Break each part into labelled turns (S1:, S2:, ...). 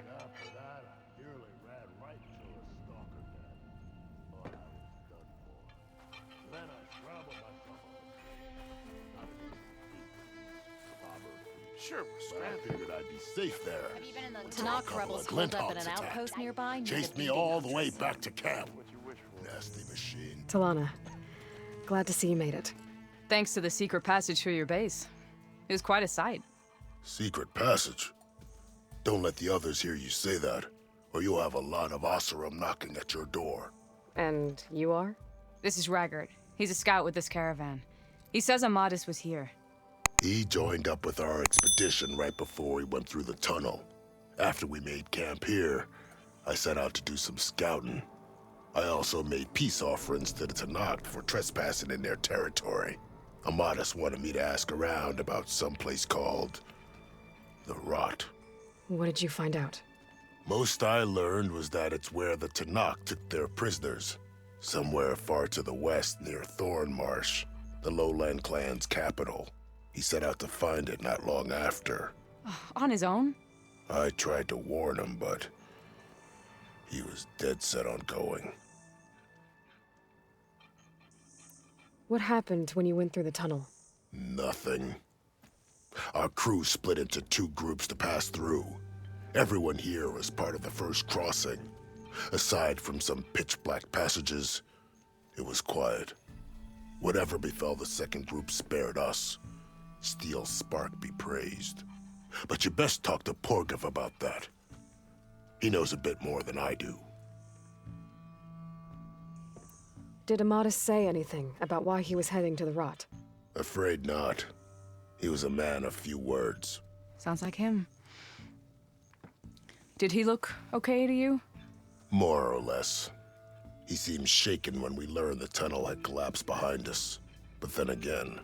S1: After that, I nearly ran right into a stalker den. Thought I was done for. Then I scrambled myself up a tree. Not a good feat. Robber feat.
S2: Sure, we're
S1: But I
S2: scrambling.
S1: figured I'd be safe there.
S3: Have you been in the
S1: Until a
S3: Talanah
S1: couple
S3: rebels
S1: of
S3: holed up in
S1: Glinthawks
S3: an
S1: attacked.
S3: outpost nearby? near
S1: Chased
S3: the
S1: me
S3: beating
S1: all the way
S3: huntress?
S1: back to camp.
S2: What you wish for.
S1: Nasty machine.
S4: Talanah, glad to see you made it.
S5: Thanks to the secret passage through your base. It was quite a sight.
S1: Secret passage? Don't let the others hear you say that, or you'll have a lot of Oseram knocking at your door.
S4: And you are?
S5: This is Raggard. He's a scout with this caravan. He says Amadis was here.
S1: He joined up with our expedition right before we went through the tunnel. After we made camp here, I set out to do some scouting. I also made peace offerings to the Talanah for trespassing in their territory. Amadis wanted me to ask around about some place called the Rot.
S4: What did you find out?
S1: Most I learned was that it's where the Talanah took their prisoners. Somewhere far to the west near Thornmarsh, the lowland clan's capital. He set out to find it not long after.
S5: On his own?
S1: I tried to warn him, but he was dead set on going.
S4: What happened when you went through the tunnel?
S1: Nothing. Our crew split into two groups to pass through. Everyone here was part of the first crossing. Aside from some pitch-black passages, it was quiet. Whatever befell the second group spared us. Steel Spark be praised. But you best talk to Porgov about that. He knows a bit more than I do.
S4: Did Amadis say anything about why he was heading to the Rot?
S1: Afraid not. He was a man of few words.
S5: Sounds like him. Did he look okay to you?
S1: More or less. He seemed shaken when we learned the tunnel had collapsed behind us. But then again,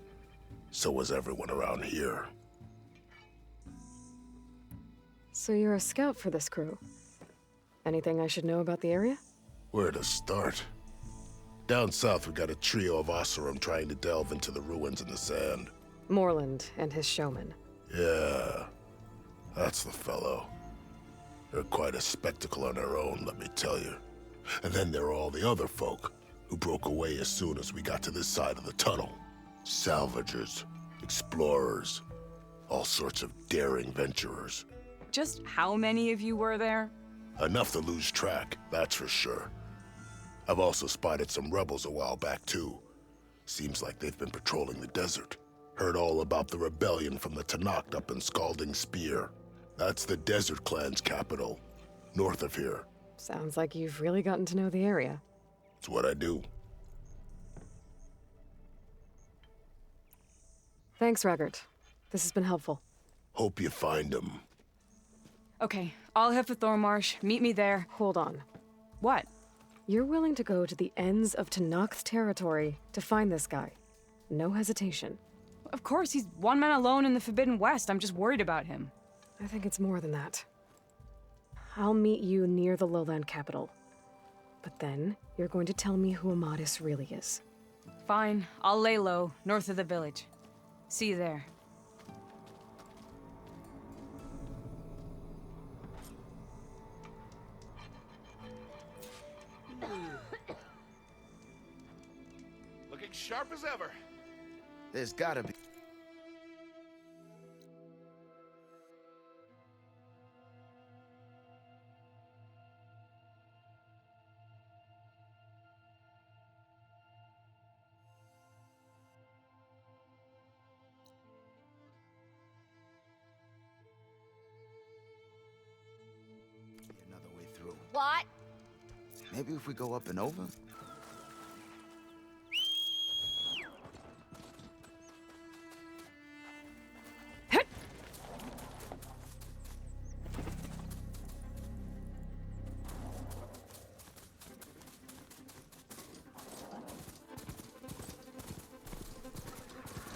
S1: so was everyone around here.
S4: So you're a scout for this crew. Anything I should know about the area?
S1: Where to start? Down south, we got a trio of Oseram trying to delve into the ruins in the sand.
S4: Moreland and his showman.
S1: Yeah, that's the fellow. They're quite a spectacle on their own, let me tell you. And then there are all the other folk, who broke away as soon as we got to this side of the tunnel. Salvagers, explorers, all sorts of daring venturers.
S5: Just how many of you were there?
S1: Enough to lose track, that's for sure. I've also spotted some rebels a while back, too. Seems like they've been patrolling the desert. Heard all about the rebellion from the Talanah up in Scalding Spear. That's the Desert Clan's capital, north of here.
S4: Sounds like you've really gotten to know the area.
S1: It's what I do.
S4: Thanks, Raggard. This has been helpful.
S1: Hope you find him.
S5: Okay, I'll head for Thornmarsh. Meet me there.
S4: Hold on.
S5: What?
S4: You're willing to go to the ends of Tanakh's territory to find this guy. No hesitation.
S5: Of course, he's one man alone in the Forbidden West. I'm just worried about him.
S4: I think it's more than that. I'll meet you near the lowland capital. But then, you're going to tell me who Amadis really is.
S5: Fine, I'll lay low, north of the village. See you there.
S2: Looking sharp as ever.
S6: There's gotta be. Another way through.
S3: What?
S6: Maybe if we go up and over?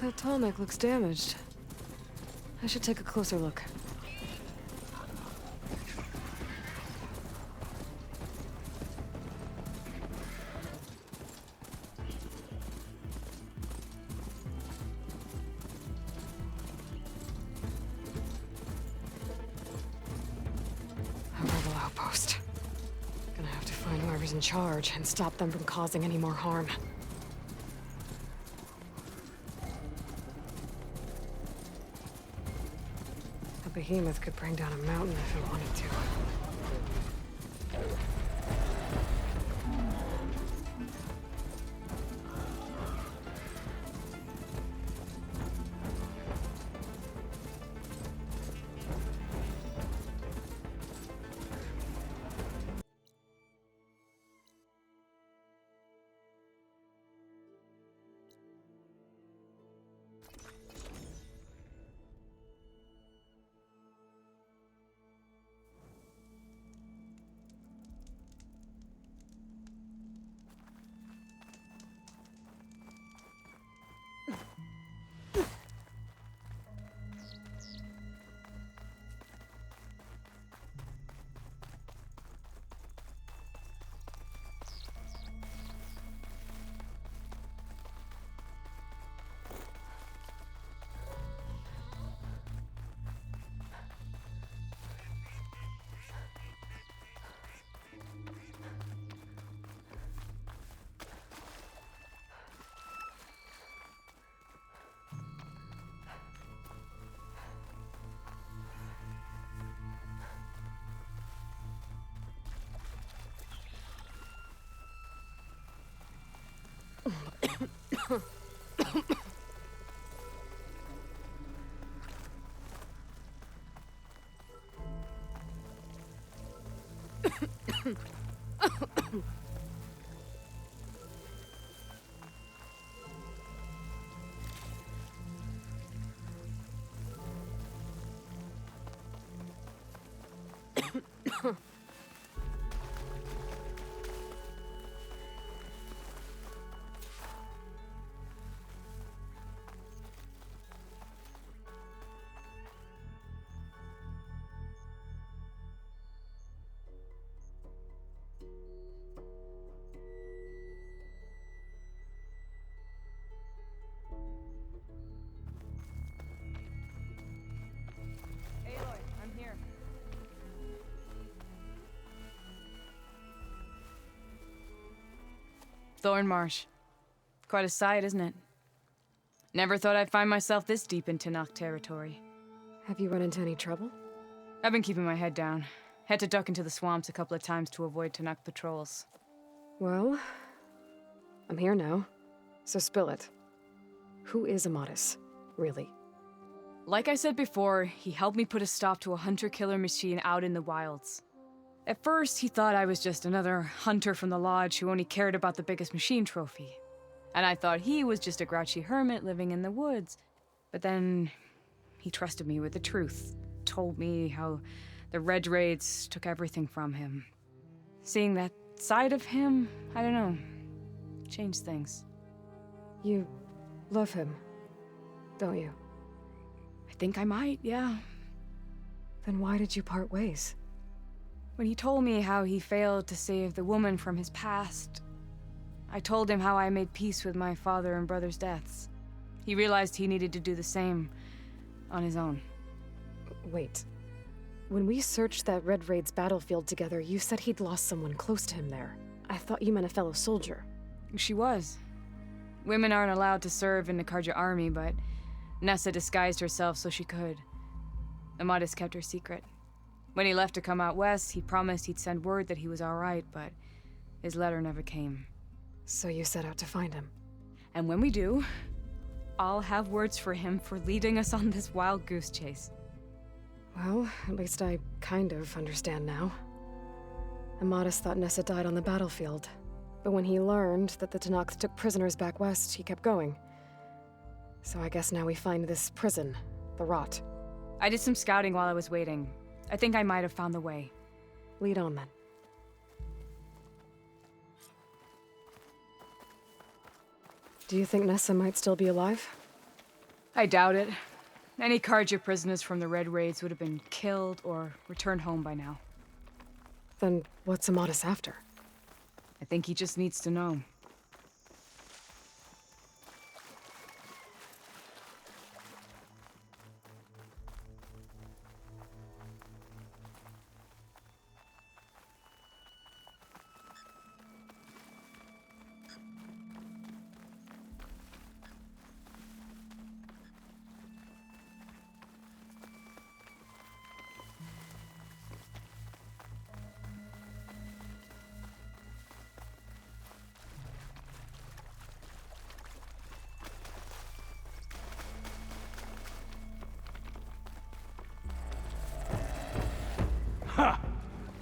S4: That tall neck looks damaged. I should take a closer look. outpost. Gonna have to find whoever's in charge and stop them from causing any more harm. A behemoth could bring down a mountain if it wanted to.
S5: Aloy, I'm here. Thornmarsh. Quite a sight, isn't it? Never thought I'd find myself this deep in Talanah territory.
S4: Have you run into any trouble?
S5: I've been keeping my head down. Had to duck into the swamps a couple of times to avoid Talanah patrols.
S4: Well, I'm here now, so spill it. Who is Amadis, really?
S5: Like I said before, he helped me put a stop to a hunter-killer machine out in the wilds. At first, he thought I was just another hunter from the lodge who only cared about the biggest machine trophy. And I thought he was just a grouchy hermit living in the woods. But then, he trusted me with the truth. Told me how the Red Raids took everything from him. Seeing that side of him, I don't know, changed things.
S4: You love him, don't you?
S5: I think I might, yeah.
S4: Then why did you part ways?
S5: When he told me how he failed to save the woman from his past, I told him how I made peace with my father and brother's deaths. He realized he needed to do the same on his own.
S4: Wait. When we searched that Red Raid's battlefield together, you said he'd lost someone close to him there. I thought you meant a fellow soldier.
S5: She was. Women aren't allowed to serve in the Karja army, but Nessa disguised herself so she could. Amadis kept her secret. When he left to come out west, he promised he'd send word that he was all right, but his letter never came.
S4: So you set out to find him.
S5: And when we do, I'll have words for him for leading us on this wild goose chase.
S4: Well, at least I kind of understand now. Amadis thought Nessa died on the battlefield, but when he learned that the Talanah took prisoners back west, he kept going. So I guess now we find this prison, the Rot.
S5: I did some scouting while I was waiting. I think I might have found the way.
S4: Lead on then. Do you think Nessa might still be alive?
S5: I doubt it. Any Karja prisoners from the Red Raids would have been killed or returned home by now.
S4: Then what's Amadis after?
S5: I think he just needs to know.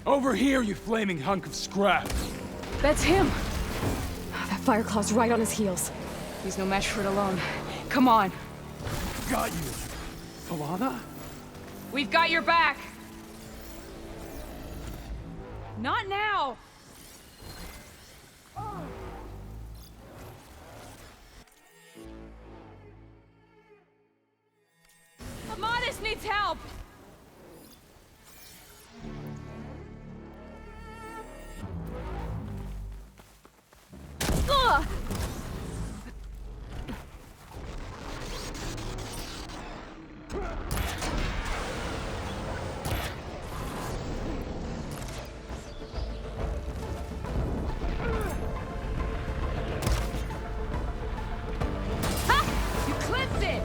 S3: Over here, you flaming hunk of scrap!
S5: That's him!
S4: That Fireclaw's right on his heels.
S5: He's no match for it alone. Come on.
S3: Got you! Talanah?
S5: We've got your back! Not now! Amadis needs help! Ugh! Ha! You clipped it!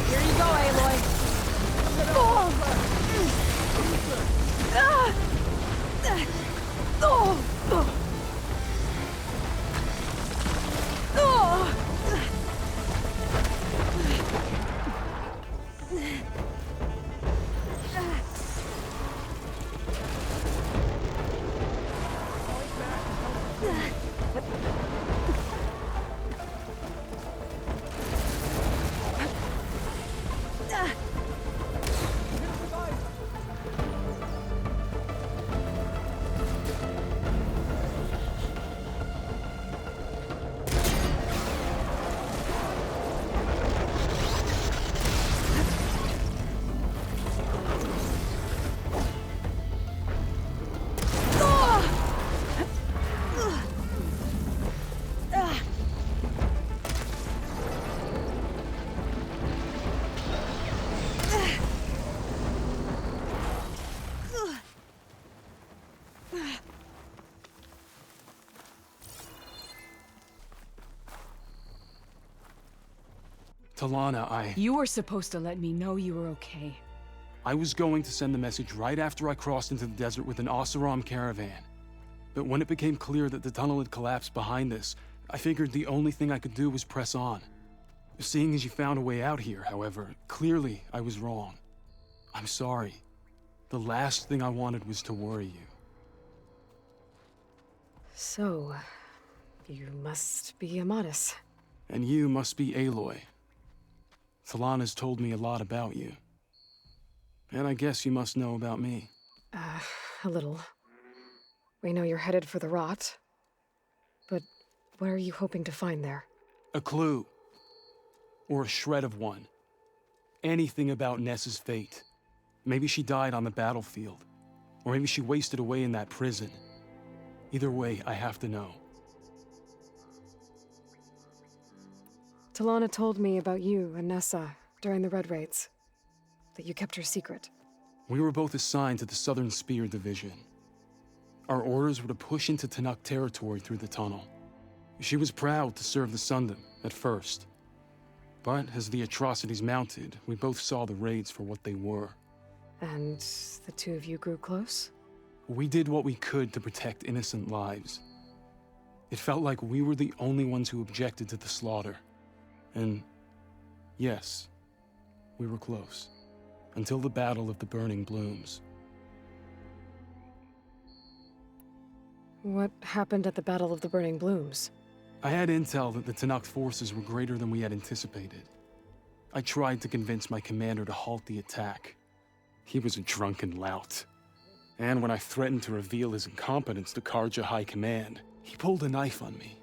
S5: Here you go, Aloy.
S3: Talanah,
S5: You were supposed to let me know you were okay.
S3: I was going to send the message right after I crossed into the desert with an Oseram caravan. But when it became clear that the tunnel had collapsed behind us, I figured the only thing I could do was press on. Seeing as you found a way out here, however, clearly I was wrong. I'm sorry. The last thing I wanted was to worry you.
S4: So, you must be Amadis.
S3: And you must be Aloy. Talanah's told me a lot about you. And I guess you must know about me.
S4: A little. We know you're headed for the rot. But what are you hoping to find there?
S3: A clue. Or a shred of one. Anything about Nessa's fate. Maybe she died on the battlefield. Or maybe she wasted away in that prison. Either way, I have to know.
S4: Talanah told me about you and Nessa during the Red Raids. That you kept her secret.
S3: We were both assigned to the Southern Spear Division. Our orders were to push into Tanakh territory through the tunnel. She was proud to serve the Sundom at first. But as the atrocities mounted, we both saw the raids for what they were.
S4: And the two of you grew close?
S3: We did what we could to protect innocent lives. It felt like we were the only ones who objected to the slaughter. And yes, we were close. Until the Battle of the Burning Blooms.
S4: What happened at the Battle of the Burning Blooms?
S3: I had intel that the Tanakh forces were greater than we had anticipated. I tried to convince my commander to halt the attack. He was a drunken lout. And when I threatened to reveal his incompetence to Karja High Command, he pulled a knife on me.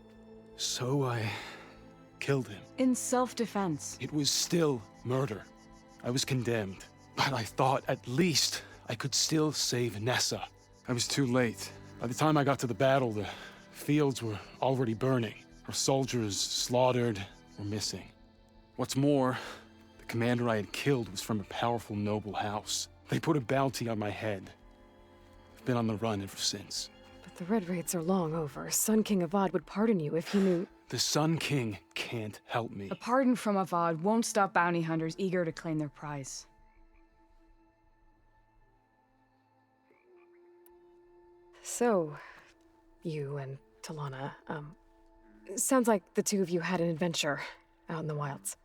S3: So I killed him.
S5: In self-defense.
S3: It was still murder. I was condemned. But I thought at least I could still save Nessa. I was too late. By the time I got to the battle, the fields were already burning. Our soldiers slaughtered or missing. What's more, the commander I had killed was from a powerful noble house. They put a bounty on my head. I've been on the run ever since.
S4: But the Red Raids are long over. Sun King Avad would pardon you if he knew...
S3: The Sun King can't help me.
S5: A pardon from Avad won't stop bounty hunters eager to claim their prize.
S4: So, you and Talanah, sounds like the two of you had an adventure out in the wilds.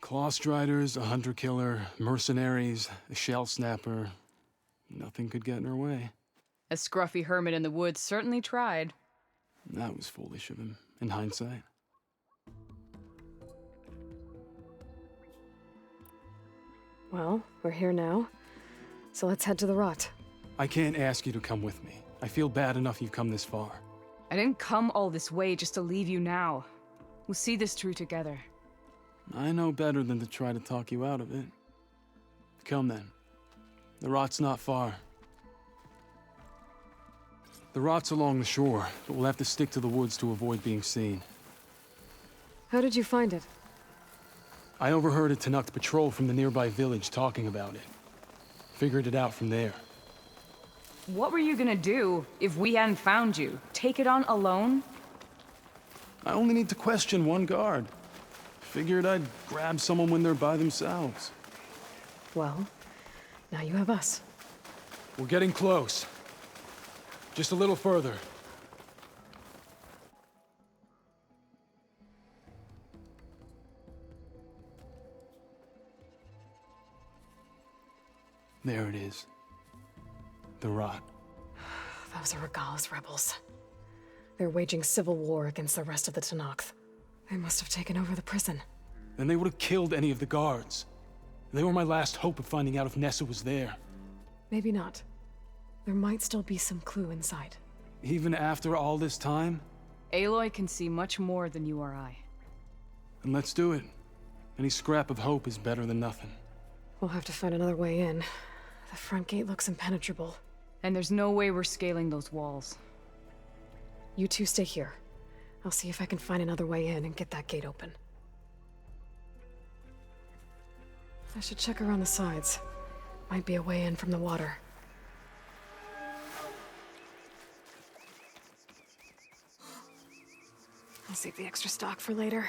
S3: Clawstriders, a hunter-killer, mercenaries, a shell snapper. Nothing could get in her way.
S5: A scruffy hermit in the woods certainly tried.
S3: That was foolish of him, in hindsight.
S4: Well, we're here now, so let's head to the rot.
S3: I can't ask you to come with me. I feel bad enough you've come this far.
S5: I didn't come all this way just to leave you now. We'll see this through together.
S3: I know better than to try to talk you out of it. Come then. The rot's not far. The rot's along the shore, but we'll have to stick to the woods to avoid being seen.
S4: How did you find it?
S3: I overheard a Tanukt patrol from the nearby village talking about it. Figured it out from there.
S5: What were you gonna do if we hadn't found you? Take it on alone?
S3: I only need to question one guard. Figured I'd grab someone when they're by themselves.
S4: Well, now you have us.
S3: We're getting close. Just a little further. There it is. The rot.
S4: Those are Regal's rebels. They're waging civil war against the rest of the Talanah. They must have taken over the prison.
S3: Then they would have killed any of the guards. They were my last hope of finding out if Nessa was there.
S4: Maybe not. There might still be some clue inside.
S3: Even after all this time?
S5: Aloy can see much more than you or I.
S3: Then let's do it. Any scrap of hope is better than nothing.
S4: We'll have to find another way in. The front gate looks impenetrable.
S5: And there's no way we're scaling those walls.
S4: You two stay here. I'll see if I can find another way in and get that gate open. I should check around the sides. Might be a way in from the water. I'll save the extra stock for later.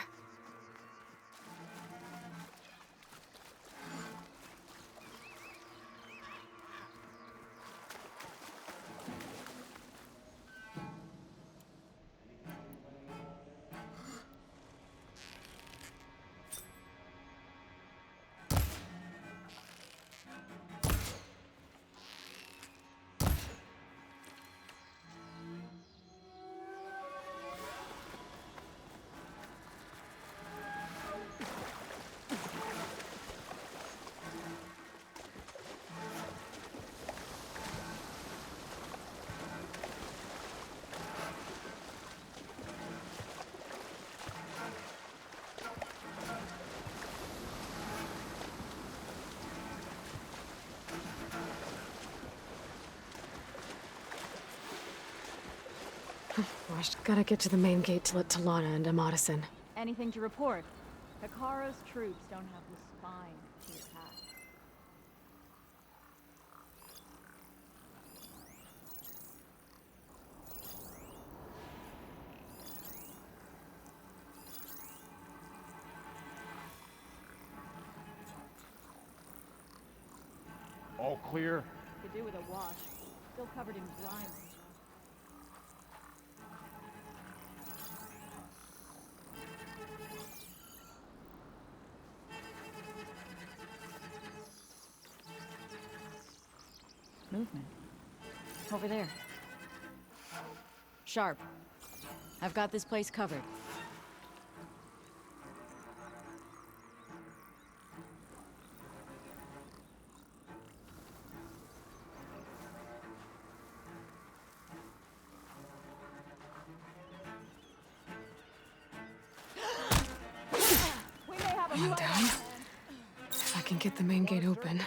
S4: Gosh, gotta get to the main gate to let Talanah and Amadis in.
S7: Anything to report? Hikaru's troops don't have the spine to attack.
S2: All clear?
S7: Could do with a wash. Still covered in grime. Movement. Over there. Sharp. I've got this place covered.
S4: One down. If I can get the main gate open,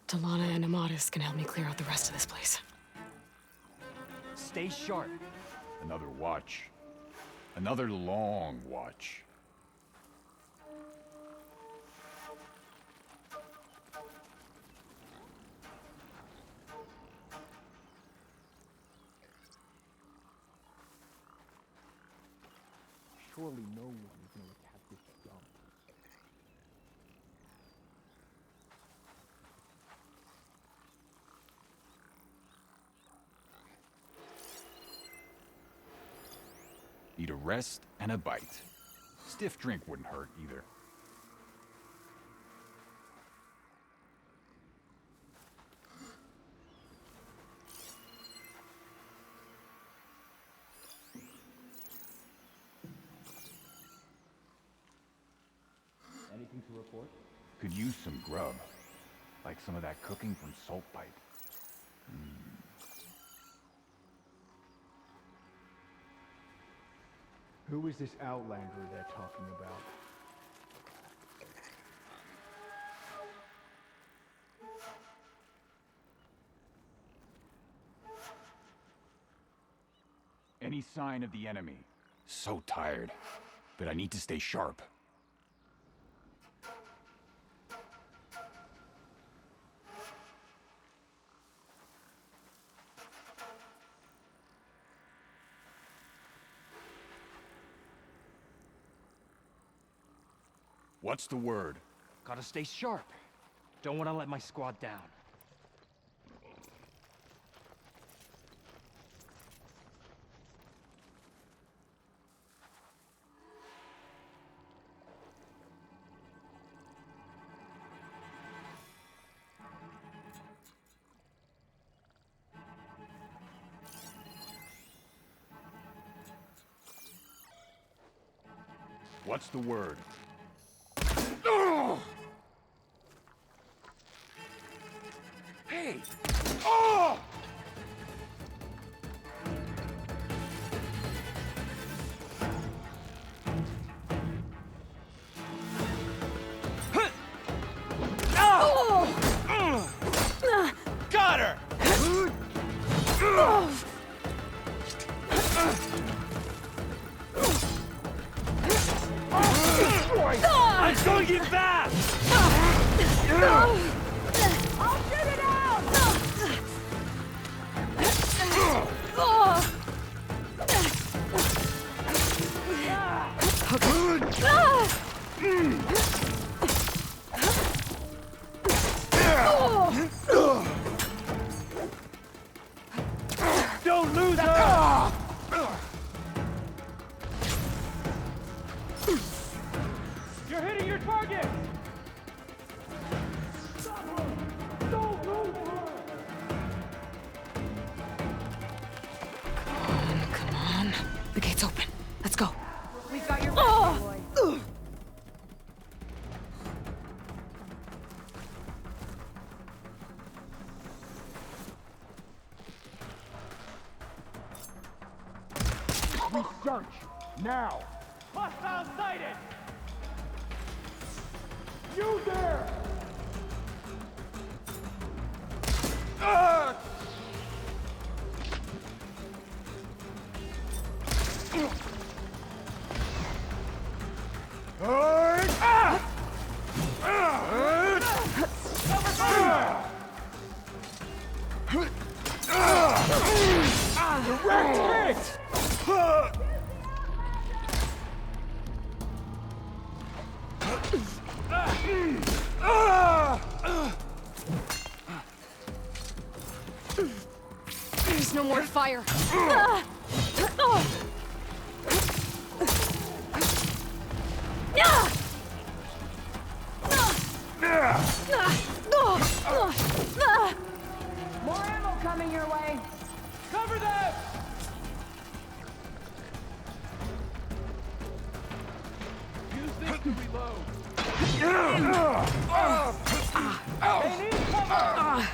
S4: Talanah and Amadis can help me clear out the rest of this place.
S8: Stay sharp.
S2: Another watch. Another long watch.
S8: Surely no one is going to attack this dump.
S2: Need a rest and a bite. Stiff drink wouldn't hurt either.
S8: Anything to report?
S2: Could use some grub. Like some of that cooking from Salt Pipe.
S8: Who is this outlander they're talking about?
S2: Any sign of the enemy? So tired. But I need to stay sharp. What's the word?
S9: Gotta stay sharp. Don't want to let my squad down.
S2: What's the word? Hey! Oh! Got her! I'm going in fast!
S7: I'll shoot it out!
S2: Don't lose her!
S8: You're hitting your target!
S4: Come on. The gate's open. Let's go.
S7: We've got your back, Aloy.
S8: Search! Now! Hostile sighted! You there! Direct hit!
S4: There's no more fire.
S7: More ammo coming your way.
S8: Cover them!
S2: Use this to reload.
S8: They need cover!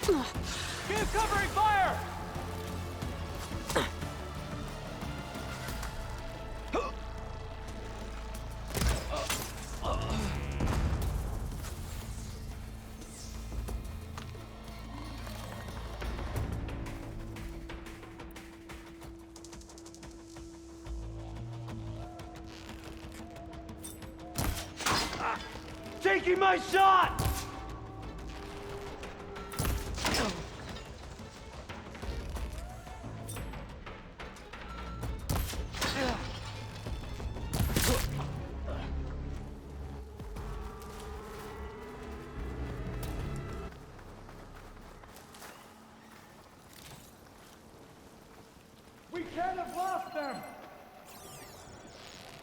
S8: Keep covering fire! Taking my shot! We can't have lost them!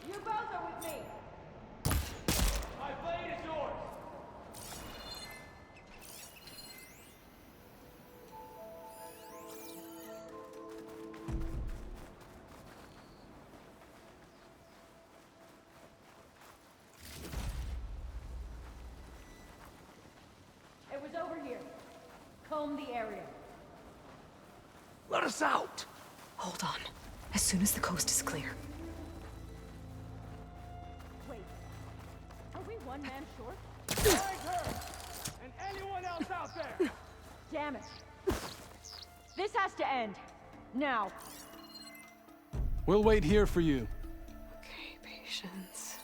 S7: You both are with me.
S8: My blade is yours!
S7: It was over here. Comb the area.
S8: Let us out!
S4: Hold on. As soon as the coast is clear.
S7: Wait. Are we one man short?
S8: Find her! And anyone else out there!
S7: Damn it. This has to end. Now.
S3: We'll wait here for you.
S4: Okay, patience.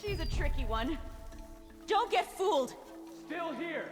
S7: She's a tricky one. Don't get fooled.
S8: Still here!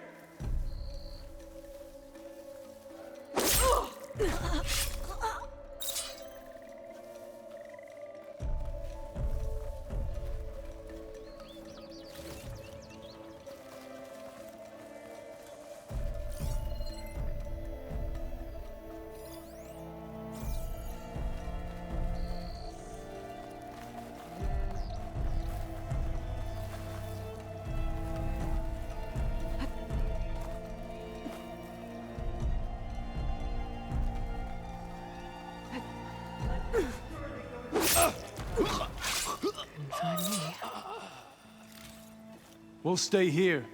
S4: Find me.
S3: We'll stay here.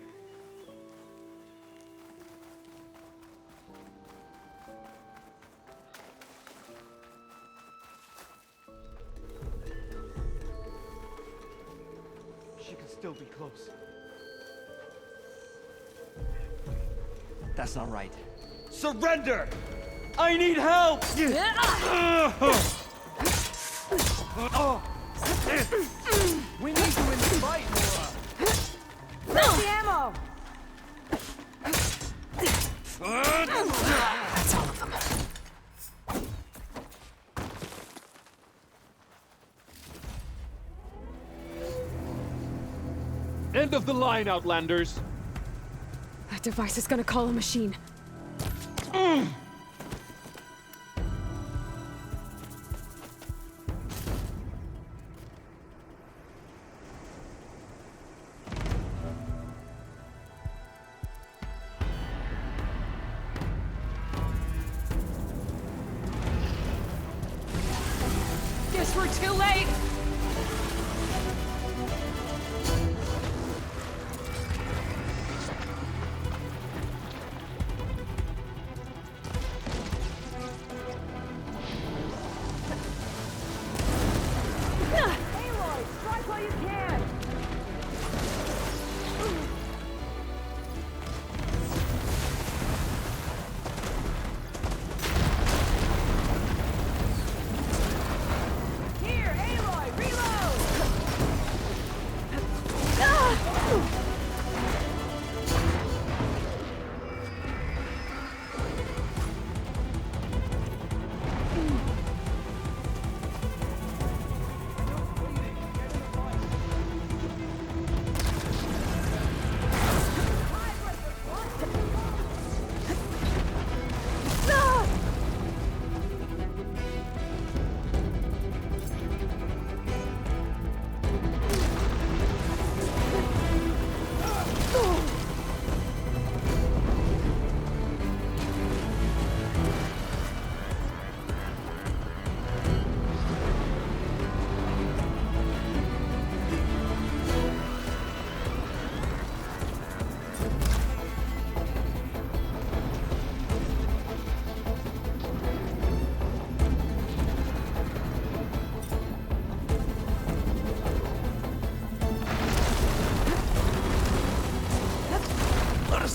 S9: She could still be close. That's not right. Surrender! I need help! We need you in the fight, Nora!
S7: Where's the ammo?
S4: That's all of them.
S8: End of the line, Outlanders!
S4: That device is gonna call a machine.
S5: Guess we're too late.
S7: Aloy, strike while you can. Here, Aloy.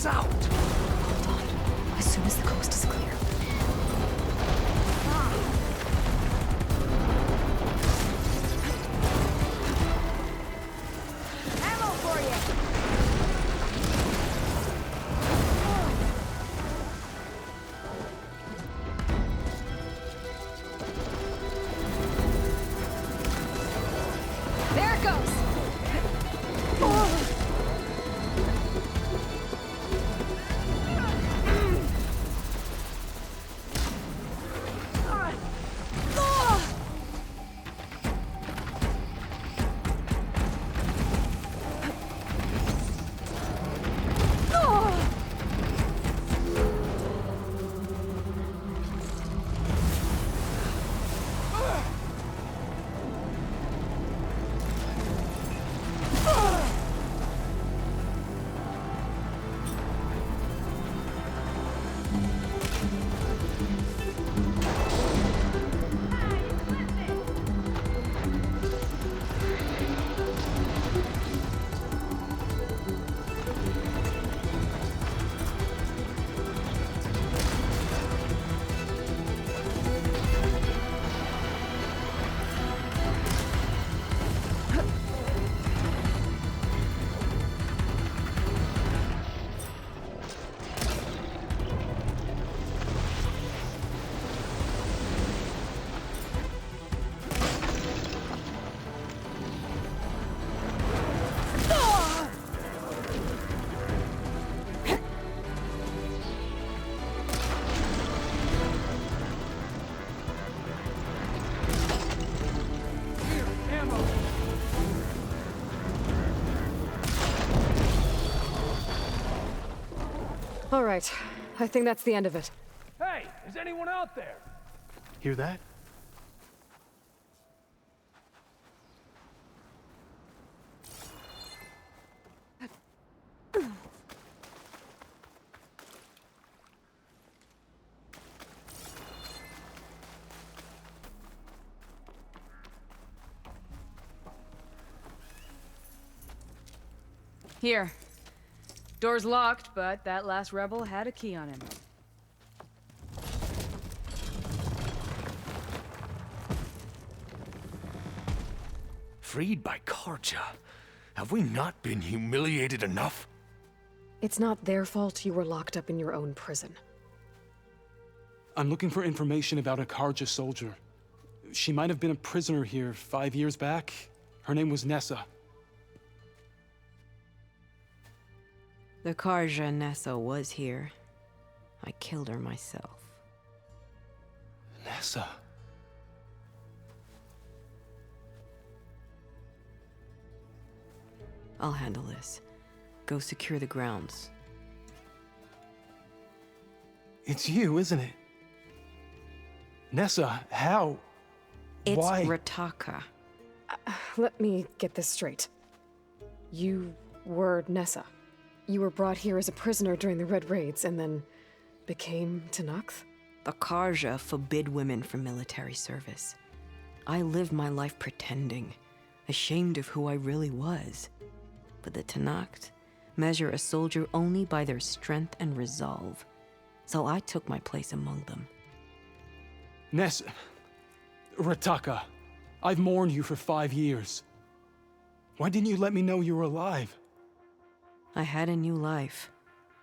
S9: us out!
S4: Hold on. As soon as the coast is clear.
S7: Ammo for you!
S5: There it goes!
S4: All right. I think that's the end of it.
S8: Hey, is anyone out there?
S3: Hear that?
S5: Here. Door's locked, but that last rebel had a key on him.
S9: Freed by Karja? Have we not been humiliated enough?
S4: It's not their fault you were locked up in your own prison.
S3: I'm looking for information about a Karja soldier. She might have been a prisoner here 5 years back. Her name was Nessa.
S10: The Karja Nessa was here. I killed her myself.
S3: Nessa?
S10: I'll handle this. Go secure the grounds.
S3: It's you, isn't it? Nessa, how?
S10: It's
S3: Why?
S10: Rataka.
S4: Let me get this straight. You were Nessa. You were brought here as a prisoner during the Red Raids and then became Talanah?
S10: The Karja forbid women from military service. I lived my life pretending, ashamed of who I really was. But the Talanah measure a soldier only by their strength and resolve. So I took my place among them.
S3: Nessa. Rataka. I've mourned you for 5 years. Why didn't you let me know you were alive?
S10: I had a new life.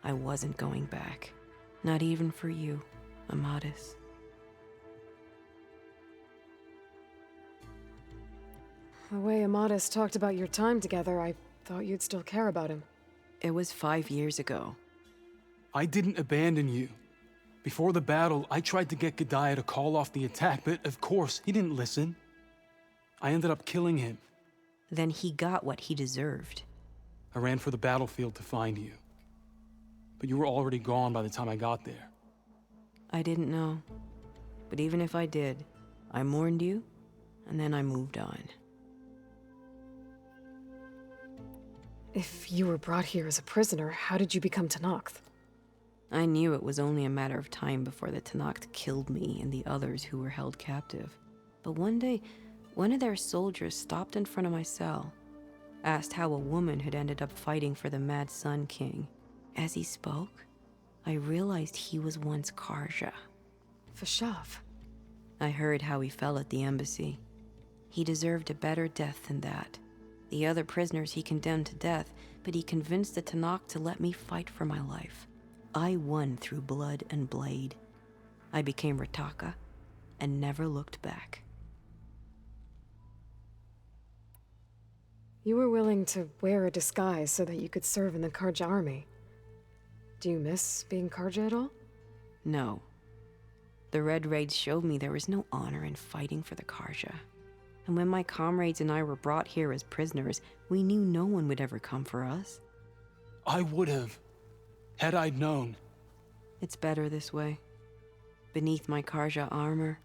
S10: I wasn't going back. Not even for you, Amadis.
S4: The way Amadis talked about your time together, I thought you'd still care about him.
S10: It was 5 years ago.
S3: I didn't abandon you. Before the battle, I tried to get G'daiah to call off the attack, but of course, he didn't listen. I ended up killing him.
S10: Then he got what he deserved.
S3: I ran for the battlefield to find you. But you were already gone by the time I got there.
S10: I didn't know. But even if I did, I mourned you, and then I moved on.
S4: If you were brought here as a prisoner, how did you become Talanah?
S10: I knew it was only a matter of time before the Talanah killed me and the others who were held captive. But one day, one of their soldiers stopped in front of my cell, asked how a woman had ended up fighting for the Mad Sun King, As he spoke, I realized he was once Karja.
S4: Vashav.
S10: I heard how he fell at the embassy. He deserved a better death than that. The other prisoners he condemned to death, but he convinced the Tanakh to let me fight for my life. I won through blood and blade. I became Rataka and never looked back.
S4: You were willing to wear a disguise so that you could serve in the Karja army. Do you miss being Karja at all?
S10: No. The Red Raids showed me there was no honor in fighting for the Karja. And when my comrades and I were brought here as prisoners, we knew no one would ever come for us.
S3: I would have, had I known.
S10: It's better this way. Beneath my Karja armor,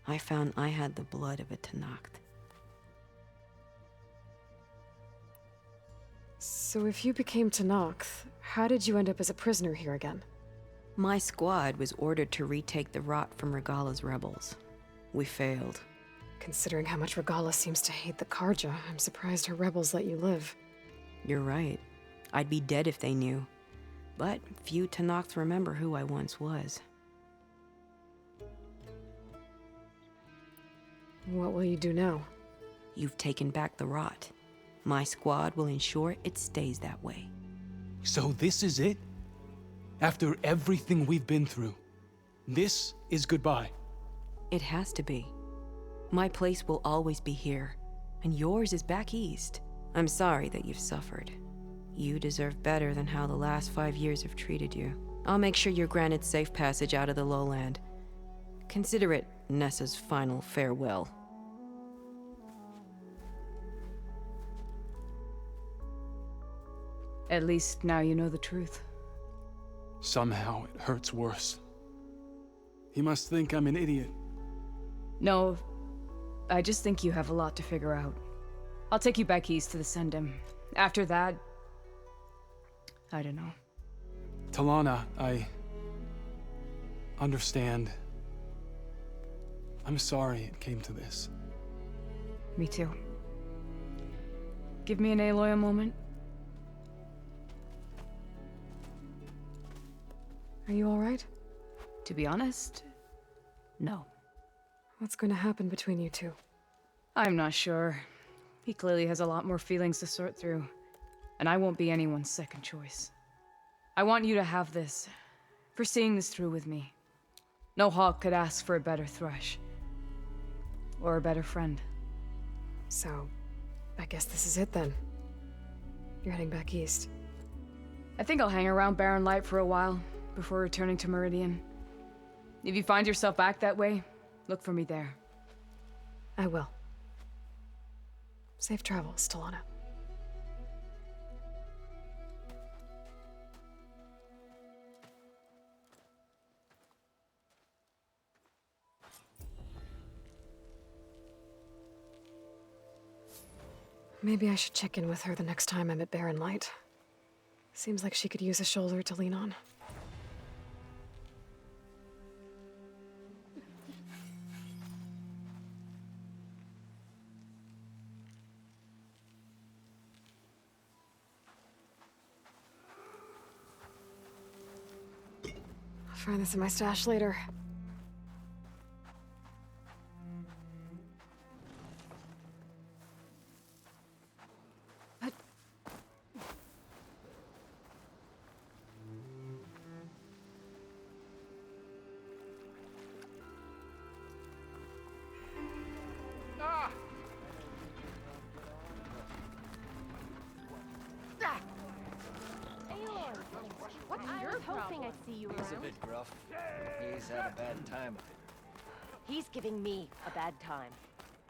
S10: I found I had the blood of a Tanakh.
S4: So if you became Tanakh, how did you end up as a prisoner here again?
S10: My squad was ordered to retake the Rot from Regala's rebels. We failed.
S4: Considering how much Regala seems to hate the Karja, I'm surprised her rebels let you live.
S10: You're right. I'd be dead if they knew. But few Tanakhs remember who I once was.
S4: What will you do now?
S10: You've taken back the Rot. My squad will ensure it stays that way.
S3: So this is it? After everything we've been through, this is goodbye.
S10: It has to be. My place will always be here, and yours is back east. I'm sorry that you've suffered. You deserve better than how the last 5 years have treated you. I'll make sure you're granted safe passage out of the lowland. Consider it Nessa's final farewell.
S5: At least now you know the truth.
S3: Somehow it hurts worse. He must think I'm an idiot.
S5: No, I just think you have a lot to figure out. I'll take you back east to the Sendem. After that, I don't know.
S3: Talanah, I understand. I'm sorry it came to this.
S5: Me too. Give me an Aloy a moment.
S4: Are you all right?
S5: To be honest, no.
S4: What's going to happen between you two?
S5: I'm not sure. He clearly has a lot more feelings to sort through, and I won't be anyone's second choice. I want you to have this, for seeing this through with me. No hawk could ask for a better thrush. Or a better friend.
S4: So, I guess this is it then. You're heading back east.
S5: I think I'll hang around Barren Light for a while, before returning to Meridian. If you find yourself back that way, look for me there.
S4: I will. Safe travels, Talanah. Maybe I should check in with her the next time I'm at Barren Light. Seems like she could use a shoulder to lean on. I'll find this in my stash later.
S11: He's a bit gruff. He's had a bad time of it.
S12: He's giving me a bad time.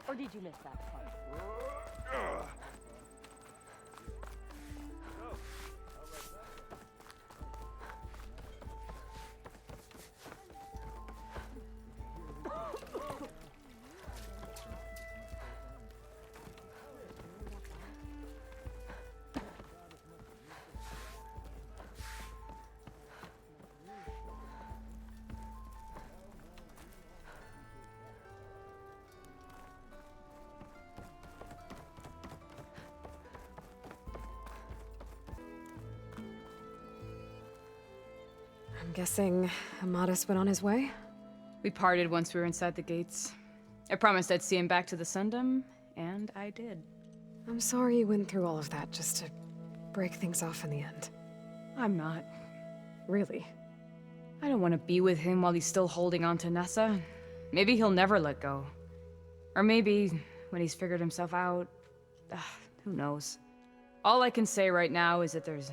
S12: Or did you miss that part?
S4: I'm guessing Amadis went on his way?
S5: We parted once we were inside the gates. I promised I'd see him back to the Sundom, and I did.
S4: I'm sorry you went through all of that just to break things off in the end.
S5: I'm not.
S4: Really?
S5: I don't want to be with him while he's still holding on to Nessa. Maybe he'll never let go. Or maybe when he's figured himself out. Who knows? All I can say right now is that there's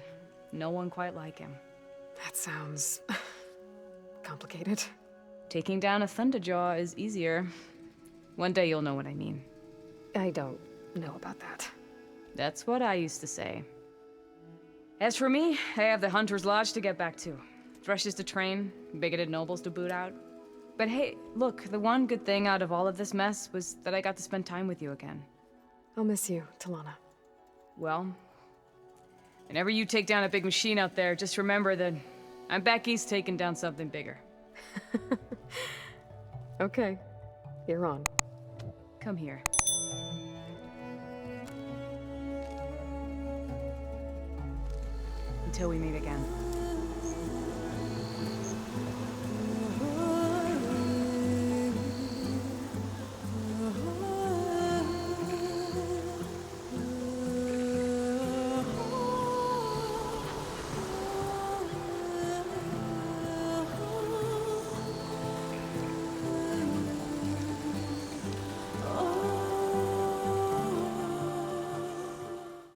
S5: no one quite like him.
S4: That sounds complicated.
S5: Taking down a Thunderjaw is easier. One day you'll know what I mean.
S4: I don't know about that.
S5: That's what I used to say. As for me, I have the Hunter's Lodge to get back to. Thrushes to train, bigoted nobles to boot out. But hey, look, the one good thing out of all of this mess was that I got to spend time with you again.
S4: I'll miss you, Talanah.
S5: Well, whenever you take down a big machine out there, just remember that I'm back east taking down something bigger.
S4: Okay, you're on.
S5: Come here. Until we meet again.